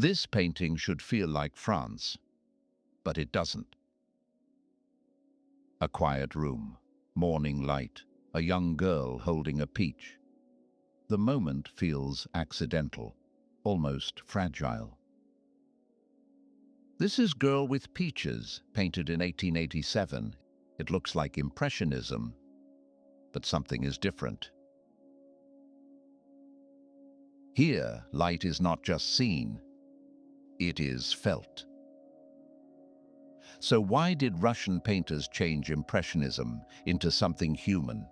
This painting should feel like France, but it doesn't. A quiet room, morning light, a young girl holding a peach. The moment feels accidental, almost fragile. This is Girl with Peaches, painted in 1887. It looks like Impressionism, but something is different. Here, light is not just seen, it is felt. So why did Russian painters change Impressionism into something human?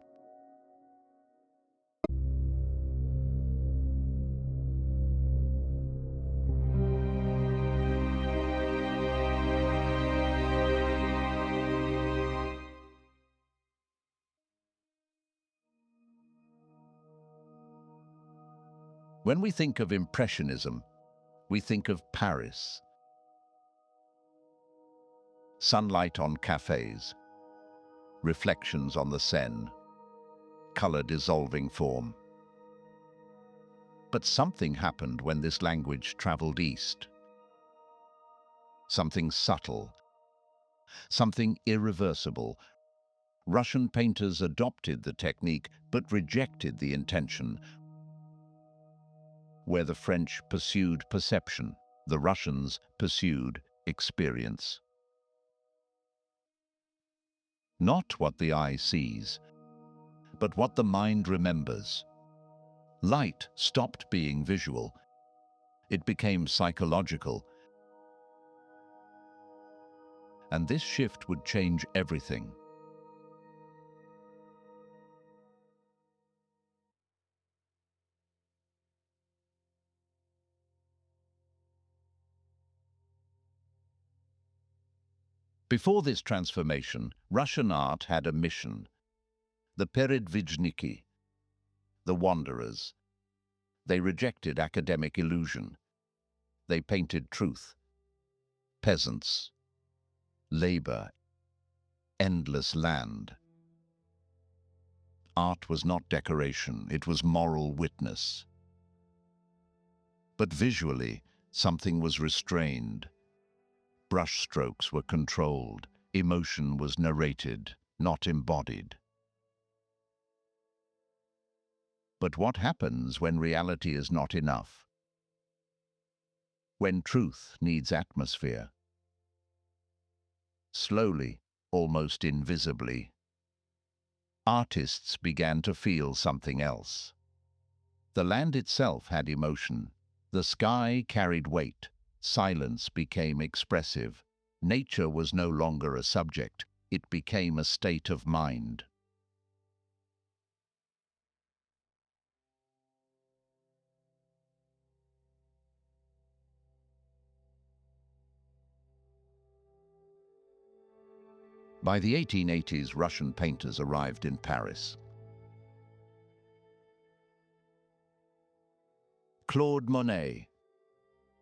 When we think of Impressionism, we think of Paris. Sunlight on cafes, reflections on the Seine, color dissolving form. But something happened when this language traveled east. Something subtle, something irreversible. Russian painters adopted the technique but rejected the intention. Where the French pursued perception, the Russians pursued experience. Not what the eye sees, but what the mind remembers. Light stopped being visual. It became psychological. And this shift would change everything. Before this transformation, Russian art had a mission. The peredvizhniki, the wanderers. They rejected academic illusion. They painted truth, peasants, labor, endless land. Art was not decoration, it was moral witness. But visually, something was restrained. Brushstrokes were controlled, emotion was narrated, not embodied. But what happens when reality is not enough? When truth needs atmosphere? Slowly, almost invisibly, artists began to feel something else. The land itself had emotion. The sky carried weight. Silence became expressive. Nature was no longer a subject. It became a state of mind. By the 1880s, Russian painters arrived in Paris. Claude Monet,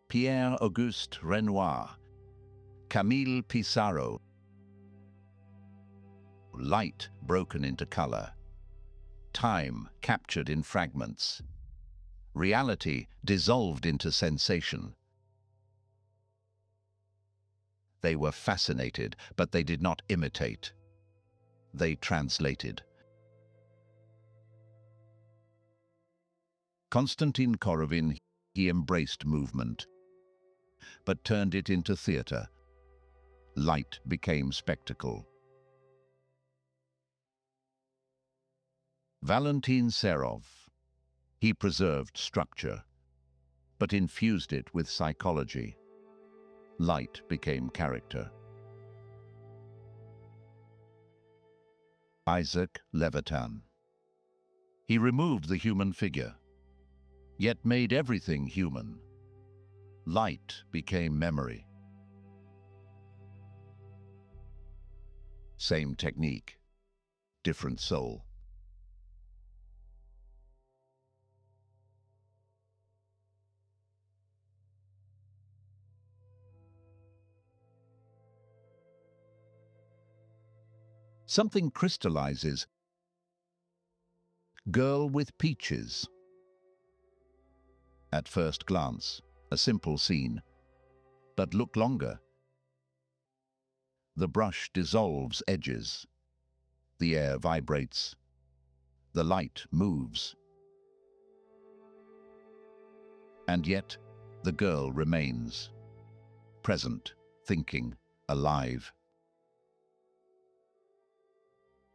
Pierre-Auguste Renoir, Camille Pissarro. Light broken into color. Time captured in fragments. Reality dissolved into sensation. They were fascinated, but they did not imitate. They translated. Konstantin Korovin, he embraced movement, but turned it into theater. Light became spectacle. Valentin Serov, he preserved structure, but infused it with psychology. Light became character. Isaac Levitan, he removed the human figure, yet made everything human. Light became memory. Same technique, different soul. Something crystallizes. Girl with Peaches. At first glance, A simple scene. But look longer. The brush dissolves edges. The air vibrates. The light moves. And yet, the girl remains. Present, thinking, alive.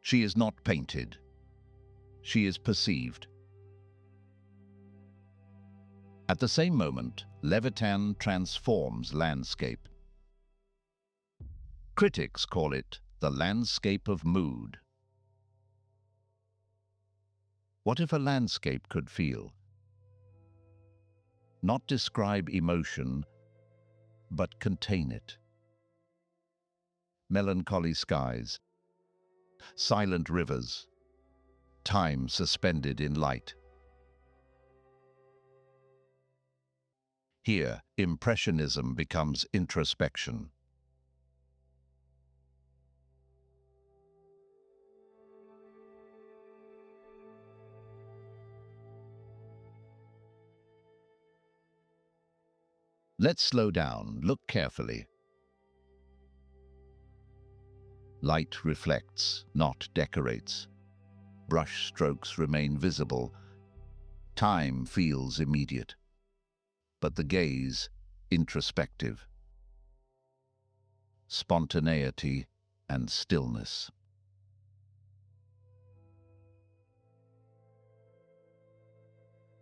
She is not painted. She is perceived. At the same moment, Levitan transforms landscape. Critics call it the landscape of mood. What if a landscape could feel? Not describe emotion, but contain it. Melancholy skies, silent rivers, time suspended in light. Here, Impressionism becomes introspection. Let's slow down, look carefully. Light reflects, not decorates. Brush strokes remain visible. Time feels immediate. But the gaze, introspective. Spontaneity and stillness.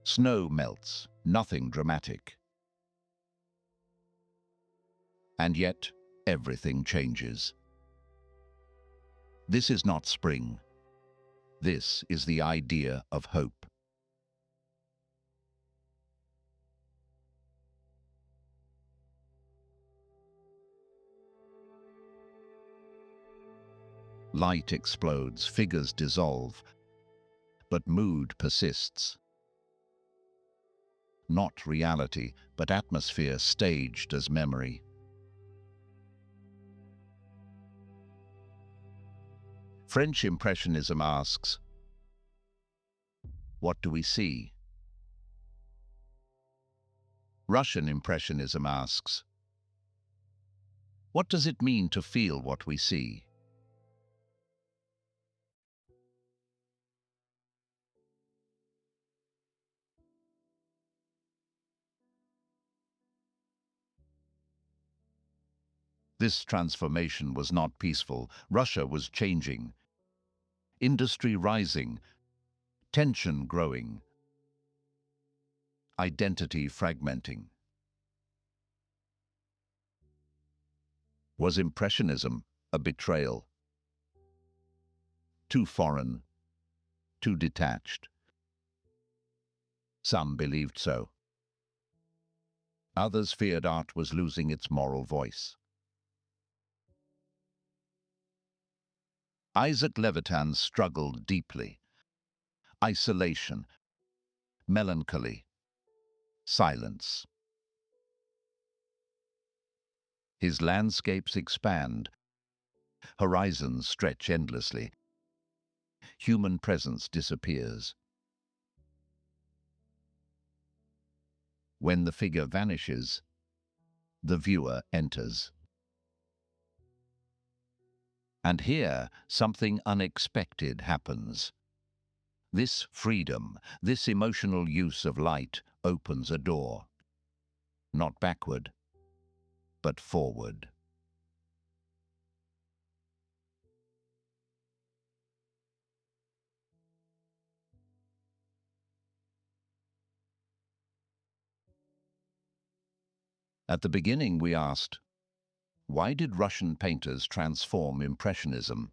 Snow melts, nothing dramatic. And yet, everything changes. This is not spring. This is the idea of hope. Light explodes, figures dissolve, but mood persists. Not reality, but atmosphere staged as memory. French Impressionism asks, what do we see? Russian Impressionism asks, what does it mean to feel what we see? This transformation was not peaceful. Russia was changing. Industry rising. Tension growing. Identity fragmenting. Was Impressionism a betrayal? Too foreign, too detached. Some believed so. Others feared art was losing its moral voice. Isaac Levitan struggled deeply. Isolation, melancholy, silence. His landscapes expand. Horizons stretch endlessly. Human presence disappears. When the figure vanishes, the viewer enters. And here, something unexpected happens. This freedom, this emotional use of light opens a door. Not backward, but forward. At the beginning we asked, why did Russian painters transform Impressionism?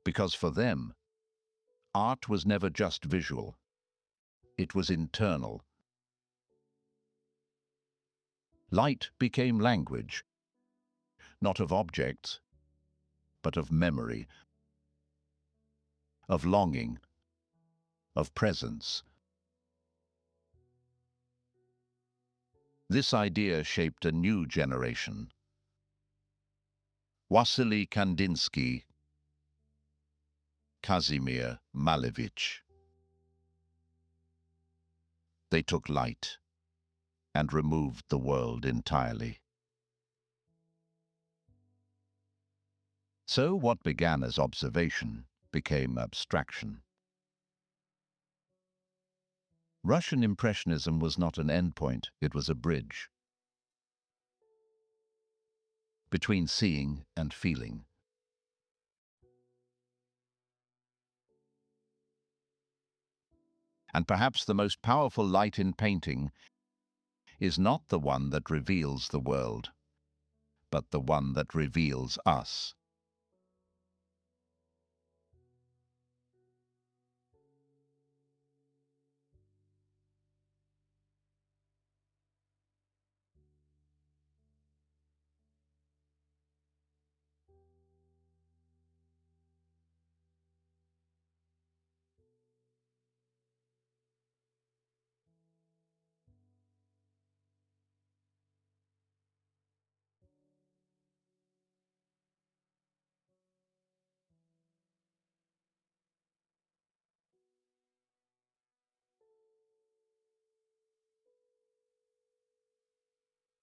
Because for them, art was never just visual. It was internal. Light became language, not of objects, but of memory, of longing, of presence. This idea shaped a new generation. Wassily Kandinsky, Kazimir, Malevich. They took light, and removed the world entirely. So what began as observation became abstraction. Russian Impressionism was not an endpoint, it was a bridge between seeing and feeling. And perhaps the most powerful light in painting is not the one that reveals the world, but the one that reveals us.